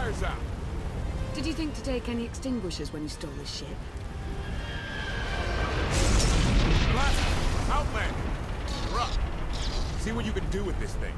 fire's out. Did you think to take any extinguishers when you stole this ship? Blast! Outlander! You're up. See what you can do with this thing.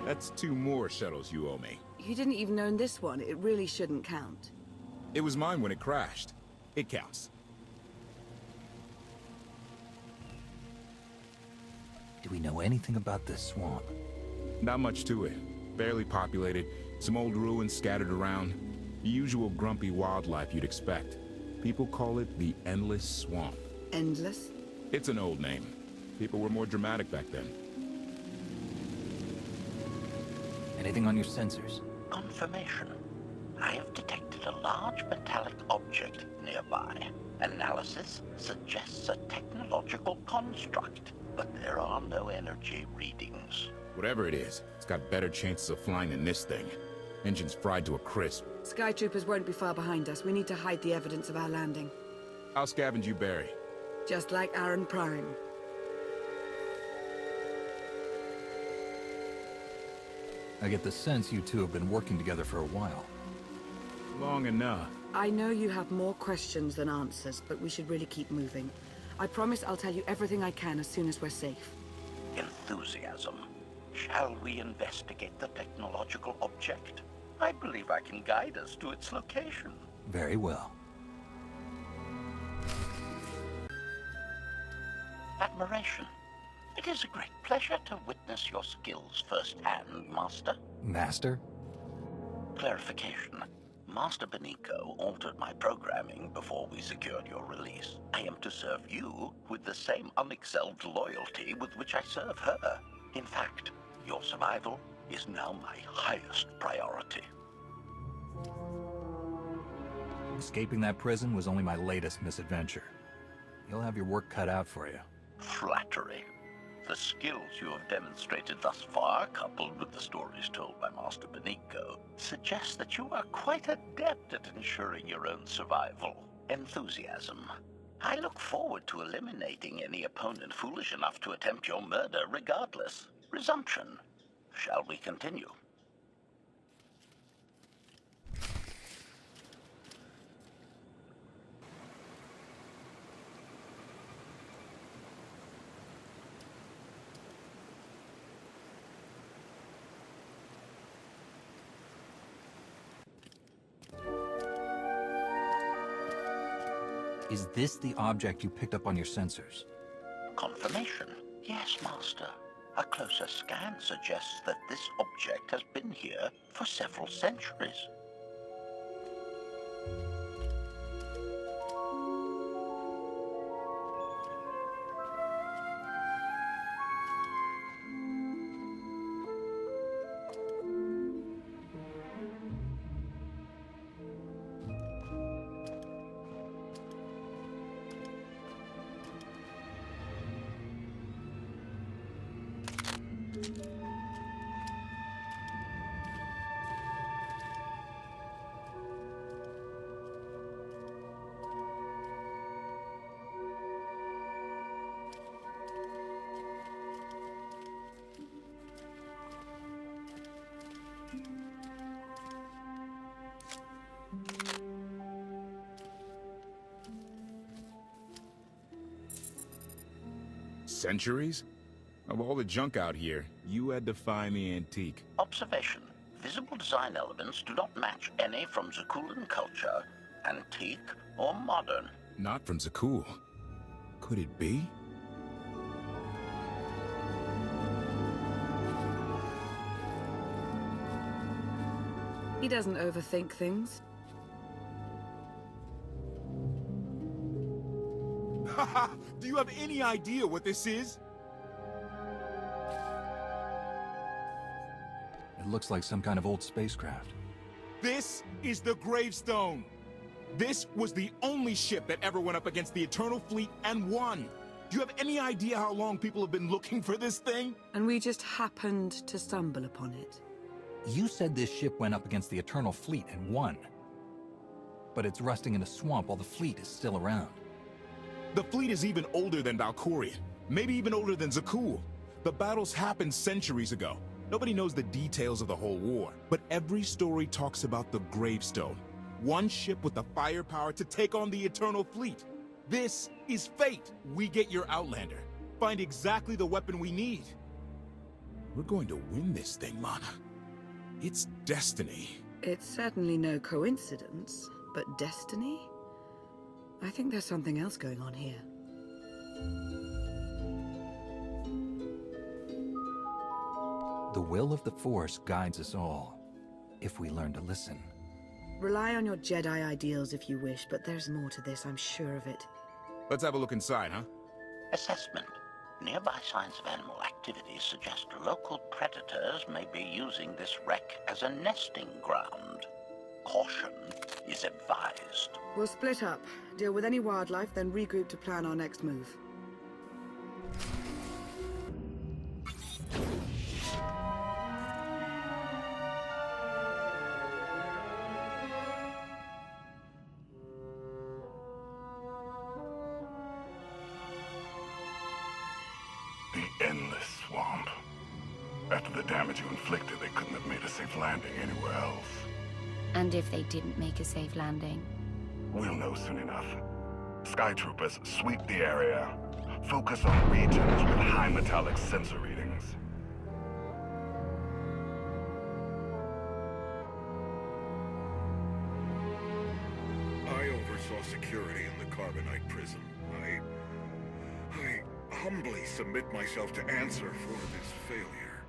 That's 2 more shuttles you owe me. You didn't even own this one. It really shouldn't count. It was mine when it crashed. It counts. Do we know anything about this swamp? Not much to it. Barely populated, some old ruins scattered around. The usual grumpy wildlife you'd expect. People call it the Endless Swamp. Endless? It's an old name. People were more dramatic back then. Anything on your sensors? Confirmation. I have detected a large metallic object nearby. Analysis suggests a technological construct, but there are no energy readings. Whatever it is, it's got better chances of flying than this thing. Engine's fried to a crisp. Sky troopers won't be far behind us. We need to hide the evidence of our landing. I'll scavenge you, Barry. Just like Aaron Prime. I get the sense you two have been working together for a while. Long enough. I know you have more questions than answers, but we should really keep moving. I promise I'll tell you everything I can as soon as we're safe. Enthusiasm. Shall we investigate the technological object? I believe I can guide us to its location. Very well. Admiration. It is a great pleasure to witness your skills firsthand, Master. Master? Clarification. Master Benico altered my programming before we secured your release. I am to serve you with the same unexcelled loyalty with which I serve her. In fact, your survival is now my highest priority. Escaping that prison was only my latest misadventure. You'll have your work cut out for you. Flattery. The skills you have demonstrated thus far, coupled with the stories told by Master Benico, suggest that you are quite adept at ensuring your own survival. Enthusiasm. I look forward to eliminating any opponent foolish enough to attempt your murder regardless. Resumption. Shall we continue? Is this the object you picked up on your sensors? Confirmation. Yes, Master. A closer scan suggests that this object has been here for several centuries. Centuries? Of all the junk out here, you had to find the antique. Observation. Visible design elements do not match any from Zakulan culture, antique or modern. Not from Zakul. Could it be? He doesn't overthink things. Haha! Do you have any idea what this is? It looks like some kind of old spacecraft. This is the gravestone. This was the only ship that ever went up against the Eternal Fleet and won. Do you have any idea how long people have been looking for this thing? And we just happened to stumble upon it. You said this ship went up against the Eternal Fleet and won. But it's rusting in a swamp while the fleet is still around. The fleet is even older than Valkorion. Maybe even older than Zakul. The battles happened centuries ago. Nobody knows the details of the whole war. But every story talks about the Gravestone. One ship with the firepower to take on the Eternal Fleet. This is fate. We get your Outlander. Find exactly the weapon we need. We're going to win this thing, Lana. It's destiny. It's certainly no coincidence, but destiny? I think there's something else going on here. The will of the Force guides us all, if we learn to listen. Rely on your Jedi ideals if you wish, but there's more to this, I'm sure of it. Let's have a look inside, huh? Assessment. Nearby signs of animal activity suggest local predators may be using this wreck as a nesting ground. Caution is advised. We'll split up, deal with any wildlife, then regroup to plan our next move. The endless swamp. After the damage you inflicted, they couldn't have made a safe landing anywhere else. And if they didn't make a safe landing? We'll know soon enough. Sky Troopers, sweep the area. Focus on regions with high metallic sensor readings. I oversaw security in the Carbonite prison. I humbly submit myself to answer for this failure.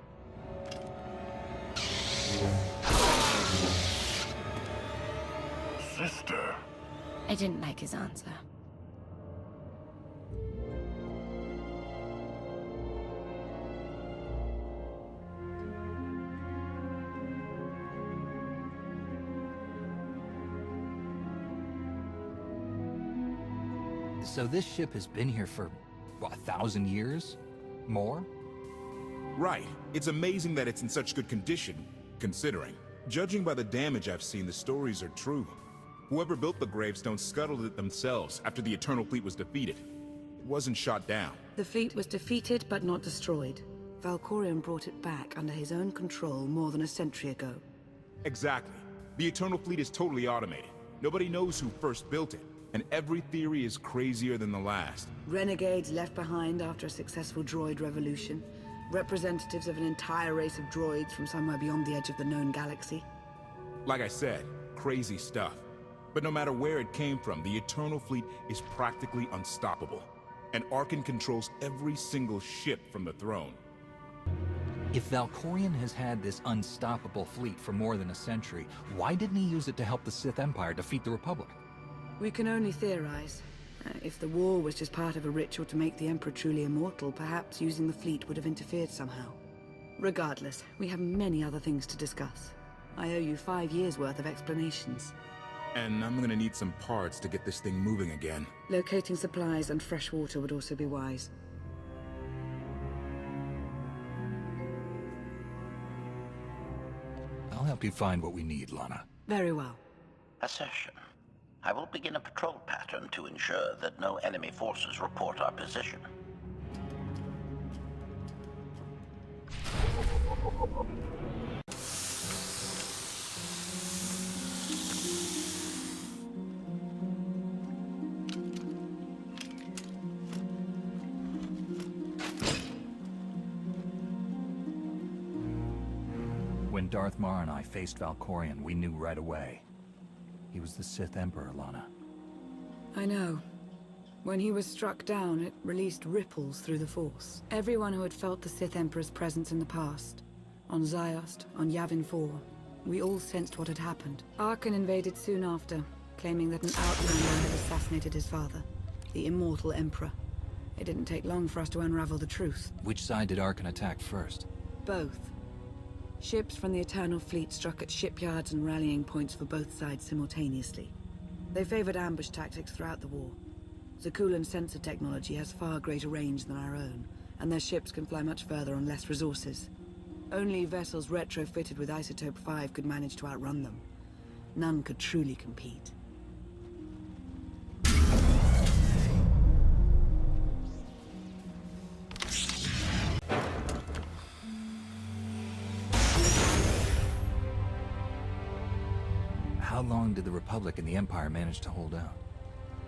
Sister. I didn't like his answer. So this ship has been here for, what, 1,000 years? More? Right. It's amazing that it's in such good condition, considering. Judging by the damage I've seen, the stories are true. Whoever built the gravestone scuttled it themselves after the Eternal Fleet was defeated. It wasn't shot down. The fleet was defeated but not destroyed. Valkorion brought it back under his own control more than a century ago. Exactly. The Eternal Fleet is totally automated. Nobody knows who first built it, and every theory is crazier than the last. Renegades left behind after a successful droid revolution. Representatives of an entire race of droids from somewhere beyond the edge of the known galaxy. Like I said, crazy stuff. But no matter where it came from, the Eternal Fleet is practically unstoppable. And Arkin controls every single ship from the throne. If Valkorion has had this unstoppable fleet for more than a century, why didn't he use it to help the Sith Empire defeat the Republic? We can only theorize. If the war was just part of a ritual to make the Emperor truly immortal, perhaps using the fleet would have interfered somehow. Regardless, we have many other things to discuss. I owe you 5 years' worth of explanations. And I'm gonna need some parts to get this thing moving again. Locating supplies and fresh water would also be wise. I'll help you find what we need, Lana. Very well. Assertion. I will begin a patrol pattern to ensure that no enemy forces report our position. When Darth Mar and I faced Valkorion, we knew right away. He was the Sith Emperor, Lana. I know. When he was struck down, it released ripples through the Force. Everyone who had felt the Sith Emperor's presence in the past, on Ziost, on Yavin 4, we all sensed what had happened. Arkin invaded soon after, claiming that an outlander had assassinated his father, the immortal Emperor. It didn't take long for us to unravel the truth. Which side did Arkin attack first? Both. Ships from the Eternal Fleet struck at shipyards and rallying points for both sides simultaneously. They favored ambush tactics throughout the war. Zakulan's sensor technology has far greater range than our own, and their ships can fly much further on less resources. Only vessels retrofitted with Isotope 5 could manage to outrun them. None could truly compete. How long did the Republic and the Empire manage to hold out?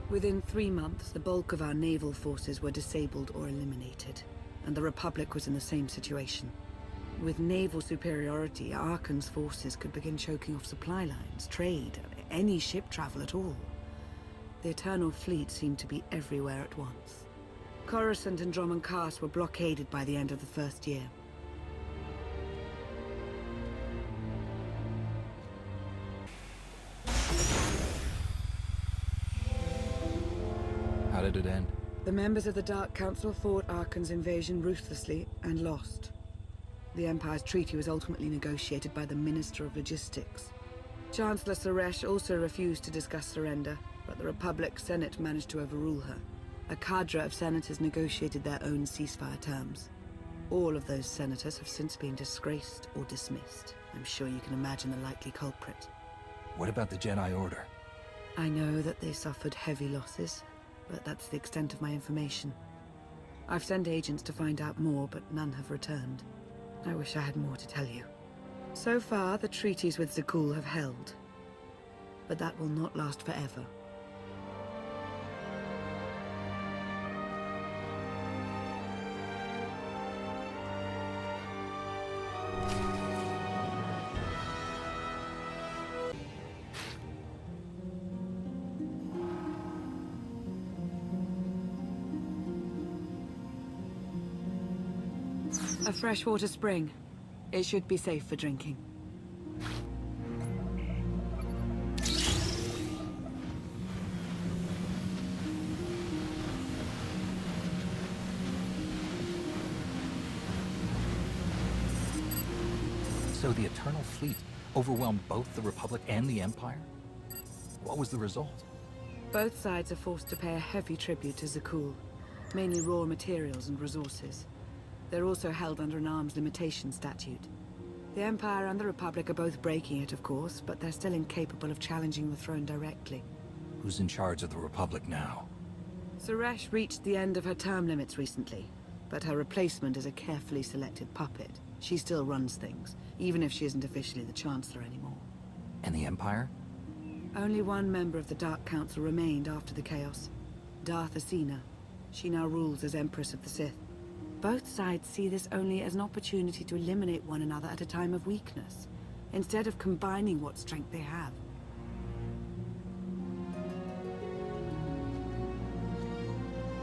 Within 3 months, the bulk of our naval forces were disabled or eliminated, and the Republic was in the same situation. With naval superiority, Arkan's forces could begin choking off supply lines, trade, any ship travel at all. The Eternal Fleet seemed to be everywhere at once. Coruscant and Dromund Kaas were blockaded by the end of the first year. How did it end? The members of the Dark Council fought Arkan's invasion ruthlessly and lost. The Empire's treaty was ultimately negotiated by the Minister of Logistics. Chancellor Suresh also refused to discuss surrender, but the Republic Senate managed to overrule her. A cadre of senators negotiated their own ceasefire terms. All of those senators have since been disgraced or dismissed. I'm sure you can imagine the likely culprit. What about the Jedi Order? I know that they suffered heavy losses, but that's the extent of my information. I've sent agents to find out more, but none have returned. I wish I had more to tell you. So far, the treaties with Zakul have held, but that will not last forever. A freshwater spring. It should be safe for drinking. So the Eternal Fleet overwhelmed both the Republic and the Empire? What was the result? Both sides are forced to pay a heavy tribute to Zakul, mainly raw materials and resources. They're also held under an arms limitation statute. The Empire and the Republic are both breaking it, of course, but they're still incapable of challenging the throne directly. Who's in charge of the Republic now? Suresh reached the end of her term limits recently, but her replacement is a carefully selected puppet. She still runs things, even if she isn't officially the Chancellor anymore. And the Empire? Only one member of the Dark Council remained after the chaos. Darth Asina. She now rules as Empress of the Sith. Both sides see this only as an opportunity to eliminate one another at a time of weakness, instead of combining what strength they have.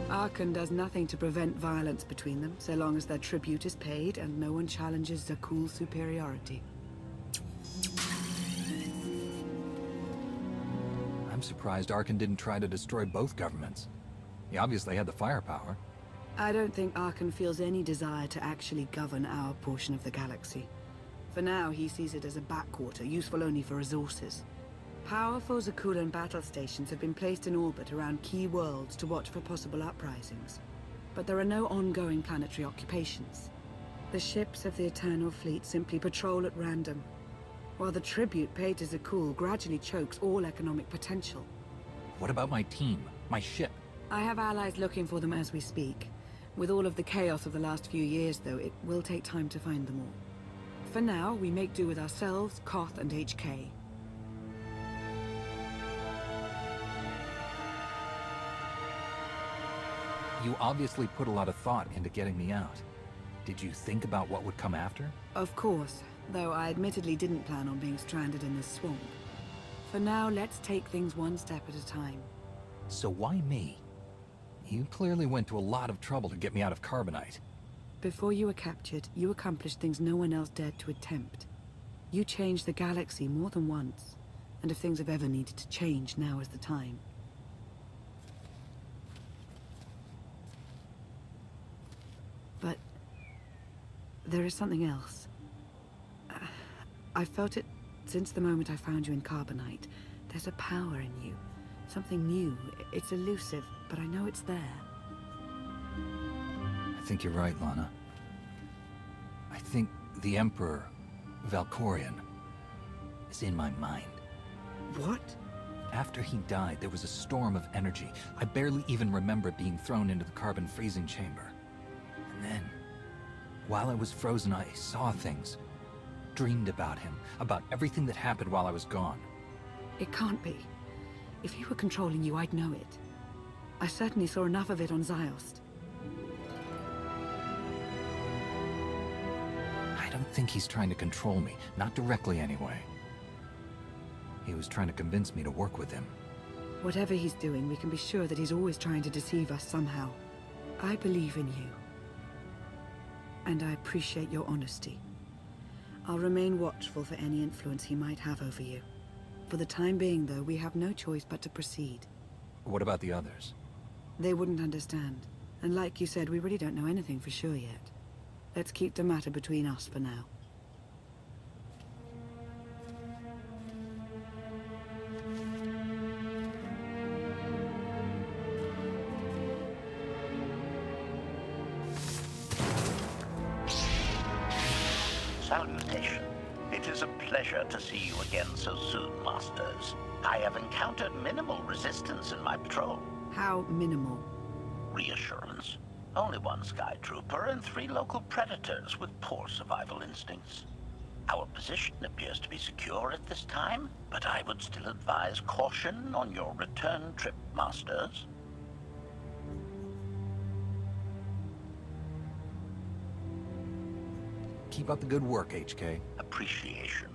Arkan does nothing to prevent violence between them, so long as their tribute is paid and no one challenges Zakul's superiority. I'm surprised Arkan didn't try to destroy both governments. He obviously had the firepower. I don't think Arkan feels any desire to actually govern our portion of the galaxy. For now, he sees it as a backwater, useful only for resources. Powerful Zakulan battle stations have been placed in orbit around key worlds to watch for possible uprisings. But there are no ongoing planetary occupations. The ships of the Eternal Fleet simply patrol at random, while the tribute paid to Zakul gradually chokes all economic potential. What about my team? My ship? I have allies looking for them as we speak. With all of the chaos of the last few years, though, it will take time to find them all. For now, we make do with ourselves, KOTFE and HK. You obviously put a lot of thought into getting me out. Did you think about what would come after? Of course, though I admittedly didn't plan on being stranded in this swamp. For now, let's take things one step at a time. So why me? You clearly went to a lot of trouble to get me out of Carbonite. Before you were captured, you accomplished things no one else dared to attempt. You changed the galaxy more than once, and if things have ever needed to change, now is the time. But there is something else. I've felt it since the moment I found you in Carbonite. There's a power in you, Something new. It's elusive, but I know it's there. I think you're right, Lana. I think the Emperor, Valkorion, is in my mind. What? After he died, there was a storm of energy. I barely even remember being thrown into the carbon freezing chamber. And then, while I was frozen, I saw things. Dreamed about him, about everything that happened while I was gone. It can't be. If he were controlling you, I'd know it. I certainly saw enough of it on Ziost. I don't think he's trying to control me. Not directly, anyway. He was trying to convince me to work with him. Whatever he's doing, we can be sure that he's always trying to deceive us somehow. I believe in you. And I appreciate your honesty. I'll remain watchful for any influence he might have over you. For the time being, though, we have no choice but to proceed. What about the others? They wouldn't understand. And like you said, we really don't know anything for sure yet. Let's keep the matter between us for now. Salutation. It is a pleasure to see you again so soon, Masters. I have encountered minimal resistance in my patrol. How minimal? Reassurance. Only one Sky Trooper and 3 local predators with poor survival instincts. Our position appears to be secure at this time, but I would still advise caution on your return trip, Masters. Keep up the good work, HK. Appreciation.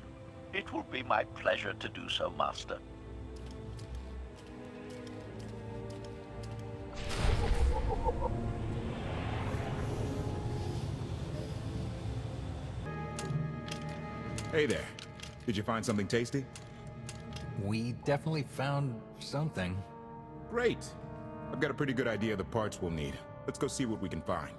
It will be my pleasure to do so, Master. Hey there. Did you find something tasty? We definitely found something. Great. I've got a pretty good idea of the parts we'll need. Let's go see what we can find.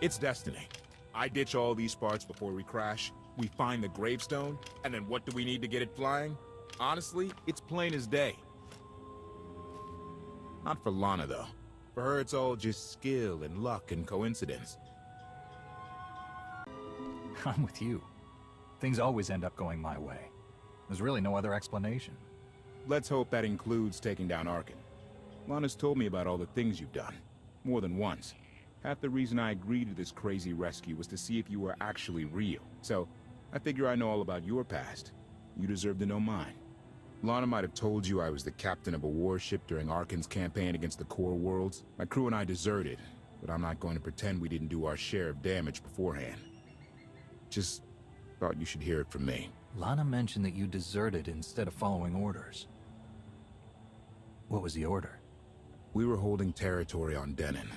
It's destiny. I ditch all these parts before we crash. We find the gravestone, and then what do we need to get it flying? Honestly, it's plain as day. Not for Lana, though. For her, it's all just skill and luck and coincidence. I'm with you. Things always end up going my way. There's really no other explanation. Let's hope that includes taking down Arkin. Lana's told me about all the things you've done. More than once. Half the reason I agreed to this crazy rescue was to see if you were actually real. So, I figure I know all about your past. You deserve to know mine. Lana might have told you I was the captain of a warship during Arkin's campaign against the Core Worlds. My crew and I deserted, but I'm not going to pretend we didn't do our share of damage beforehand. Just thought you should hear it from me. Lana mentioned that you deserted instead of following orders. What was the order? We were holding territory on Denon.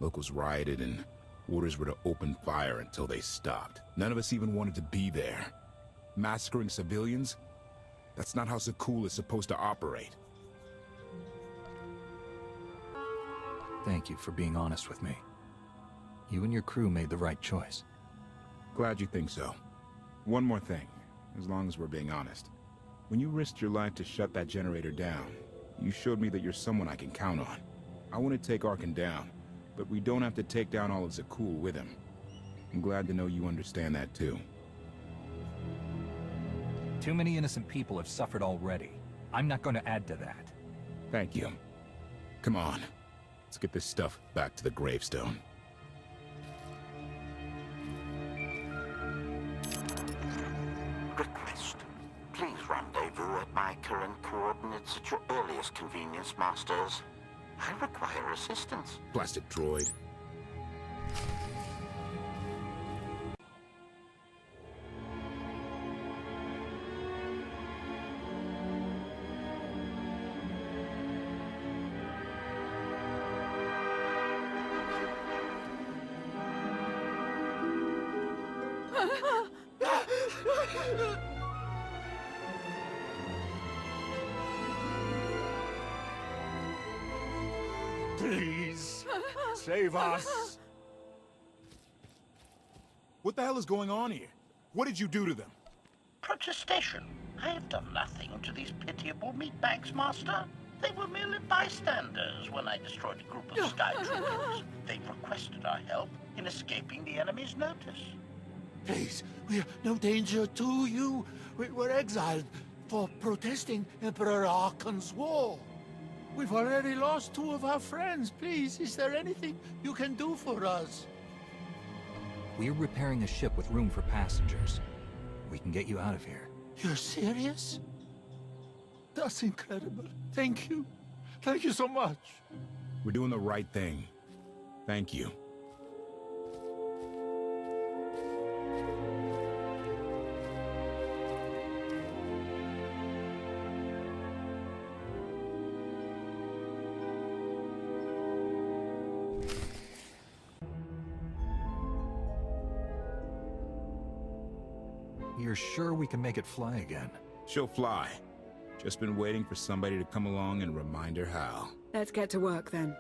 Locals rioted and orders were to open fire until they stopped. None of us even wanted to be there. Massacring civilians? That's not how Zakul is supposed to operate. Thank you for being honest with me. You and your crew made the right choice. Glad you think so. One more thing, as long as we're being honest. When you risked your life to shut that generator down, you showed me that you're someone I can count on. I want to take Arkin down, but we don't have to take down all of Zakul with him. I'm glad to know you understand that too. Too many innocent people have suffered already. I'm not going to add to that. Thank you. Come on. Let's get this stuff back to the gravestone. Request. Please rendezvous at my current coordinates at your earliest convenience, Masters. I require assistance. Blasted droid. Please, save us. What the hell is going on here? What did you do to them? Protestation. I have done nothing to these pitiable meatbags, Master. They were merely bystanders when I destroyed a group of sky troopers. They requested our help in escaping the enemy's notice. Please, we're no danger to you. We were exiled for protesting Emperor Archon's war. We've already lost 2 of our friends. Please, is there anything you can do for us? We're repairing a ship with room for passengers. We can get you out of here. You're serious? That's incredible. Thank you. Thank you so much. We're doing the right thing. Thank you. You're sure we can make it fly again? She'll fly. Just been waiting for somebody to come along and remind her how. Let's get to work then.